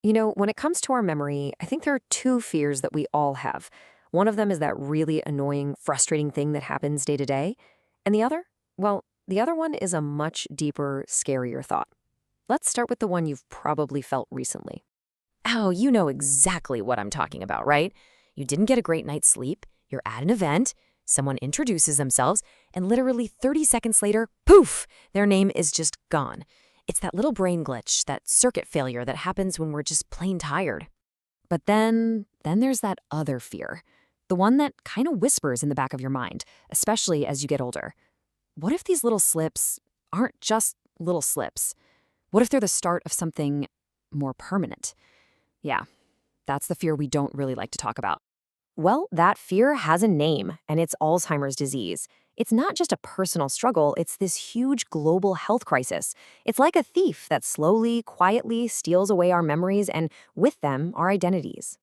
When it comes to our memory, I think there are two fears that we all have. One of them is that really annoying, frustrating thing that happens day to day. And the other? Well, the other one is a much deeper, scarier thought. Let's start with the one you've probably felt recently. Oh, you know exactly what I'm talking about, right? You didn't get a great night's sleep, you're at an event, someone introduces themselves, and literally 30 seconds later, poof, their name is just gone. It's that little brain glitch, that circuit failure that happens when we're just plain tired. But then there's that other fear. The one that kind of whispers in the back of your mind, especially as you get older. What if these little slips aren't just little slips? What if they're the start of something more permanent? Yeah, that's the fear we don't really like to talk about. Well, that fear has a name, and it's Alzheimer's disease. It's not just a personal struggle, it's this huge global health crisis. It's like a thief that slowly, quietly steals away our memories and, with them, our identities.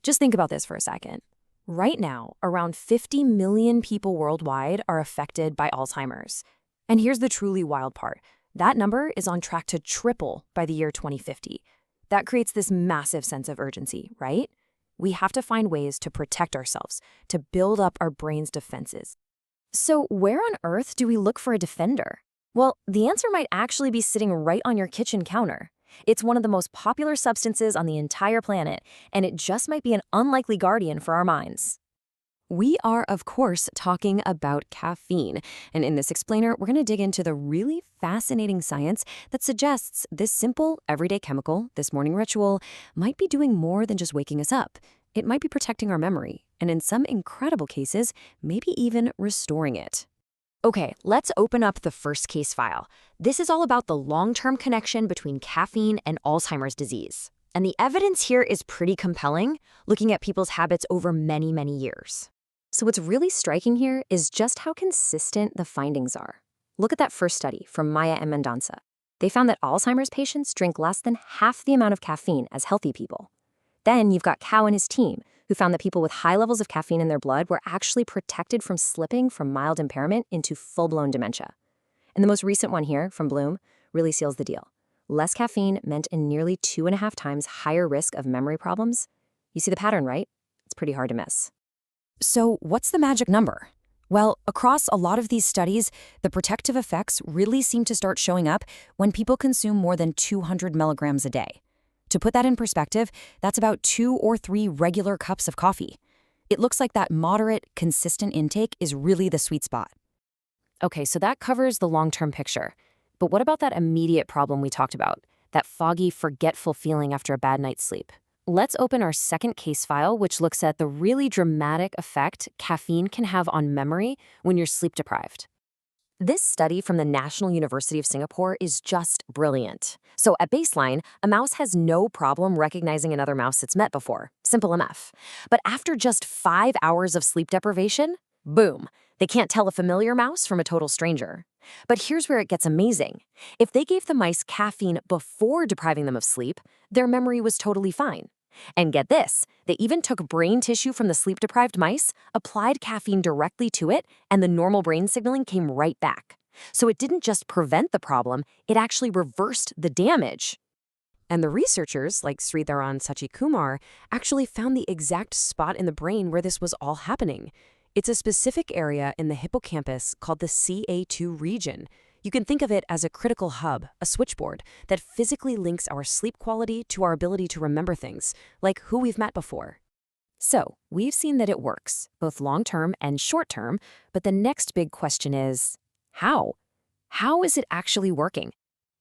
Just think about this for a second. Right now, around 50 million people worldwide are affected by Alzheimer's. And here's the truly wild part. That number is on track to triple by the year 2050. That creates this massive sense of urgency, right? We have to find ways to protect ourselves, to build up our brain's defenses. So where on earth do we look for a defender? Well, the answer might actually be sitting right on your kitchen counter. It's one of the most popular substances on the entire planet, and it just might be an unlikely guardian for our minds. We are, of course, talking about caffeine. And in this explainer, we're going to dig into the really fascinating science that suggests this simple, everyday chemical, this morning ritual, might be doing more than just waking us up. It might be protecting our memory, and in some incredible cases, maybe even restoring it. Okay, let's open up the first case file. This is all about the long-term connection between caffeine and Alzheimer's disease. And the evidence here is pretty compelling, looking at people's habits over many, many years. So what's really striking here is just how consistent the findings are. Look at that first study from Maya and Mendonça. They found that Alzheimer's patients drink less than half the amount of caffeine as healthy people. Then you've got Cao and his team, who found that people with high levels of caffeine in their blood were actually protected from slipping from mild impairment into full-blown dementia. And the most recent one here, from Bloom, really seals the deal. Less caffeine meant a nearly 2.5 times higher risk of memory problems. You see the pattern, right? It's pretty hard to miss. So what's the magic number? Well, across a lot of these studies, the protective effects really seem to start showing up when people consume more than 200 milligrams a day. To put that in perspective, that's about 2 or 3 regular cups of coffee. It looks like that moderate, consistent intake is really the sweet spot. Okay, so that covers the long-term picture. But what about that immediate problem we talked about? That foggy, forgetful feeling after a bad night's sleep? Let's open our second case file, which looks at the really dramatic effect caffeine can have on memory when you're sleep deprived. This study from the National University of Singapore is just brilliant. So at baseline, a mouse has no problem recognizing another mouse it's met before. Simple enough. But after just 5 hours of sleep deprivation, boom, they can't tell a familiar mouse from a total stranger. But here's where it gets amazing. If they gave the mice caffeine before depriving them of sleep, their memory was totally fine. And get this, they even took brain tissue from the sleep-deprived mice, applied caffeine directly to it, and the normal brain signaling came right back. So it didn't just prevent the problem, it actually reversed the damage. And the researchers, like Sridharan Sachikumar, actually found the exact spot in the brain where this was all happening. It's a specific area in the hippocampus called the CA2 region. You can think of it as a critical hub, a switchboard, that physically links our sleep quality to our ability to remember things, like who we've met before. So, we've seen that it works, both long-term and short-term, but the next big question is, how? How is it actually working?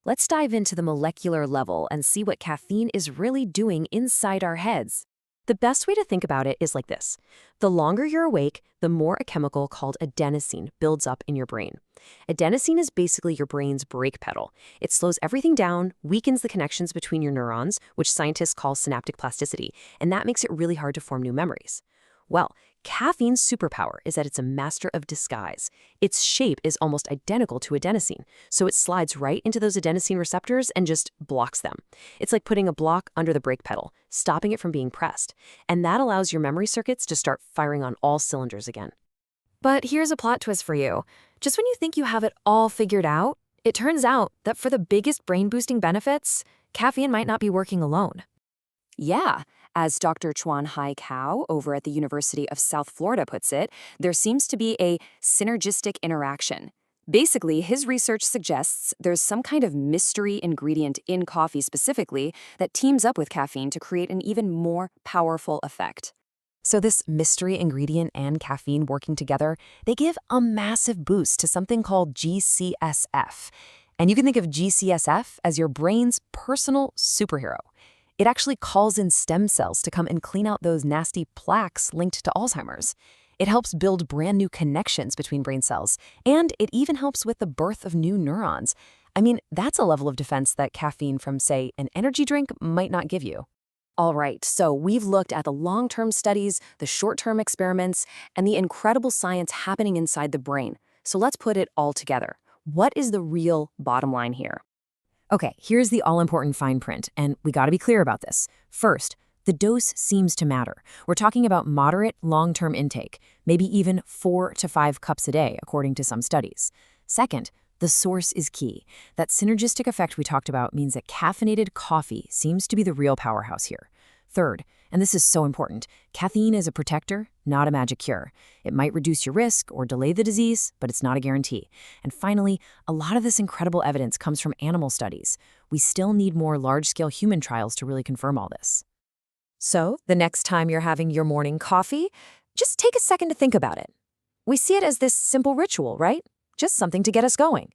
Let's dive into the molecular level and see what caffeine is really doing inside our heads. The best way to think about it is like this. The longer you're awake, the more a chemical called adenosine builds up in your brain. Adenosine is basically your brain's brake pedal. It slows everything down, weakens the connections between your neurons, which scientists call synaptic plasticity, and that makes it really hard to form new memories. Well, caffeine's superpower is that it's a master of disguise. Its shape is almost identical to adenosine, so it slides right into those adenosine receptors and just blocks them. It's like putting a block under the brake pedal, stopping it from being pressed. And that allows your memory circuits to start firing on all cylinders again. But here's a plot twist for you. Just when you think you have it all figured out, it turns out that for the biggest brain-boosting benefits, caffeine might not be working alone. Yeah, as Dr. Chuan Hai Kao over at the University of South Florida puts it, there seems to be a synergistic interaction. Basically, his research suggests there's some kind of mystery ingredient in coffee specifically that teams up with caffeine to create an even more powerful effect. So this mystery ingredient and caffeine working together, they give a massive boost to something called GCSF. And you can think of GCSF as your brain's personal superhero. It actually calls in stem cells to come and clean out those nasty plaques linked to Alzheimer's. It helps build brand new connections between brain cells, and it even helps with the birth of new neurons. I mean, that's a level of defense that caffeine from, say, an energy drink might not give you. All right, so we've looked at the long-term studies, the short-term experiments, and the incredible science happening inside the brain. So let's put it all together. What is the real bottom line here? Okay, here's the all-important fine print, and we gotta be clear about this. First, the dose seems to matter. We're talking about moderate, long-term intake, maybe even 4 to 5 cups a day, according to some studies. Second, the source is key. That synergistic effect we talked about means that caffeinated coffee seems to be the real powerhouse here. Third, and this is so important, caffeine is a protector, not a magic cure. It might reduce your risk or delay the disease, but it's not a guarantee. And finally, a lot of this incredible evidence comes from animal studies. We still need more large-scale human trials to really confirm all this. So, the next time you're having your morning coffee, just take a second to think about it. We see it as this simple ritual, right? Just something to get us going.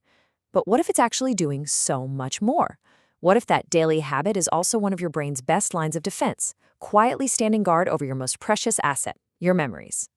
But what if it's actually doing so much more? What if that daily habit is also one of your brain's best lines of defense, quietly standing guard over your most precious asset, your memories?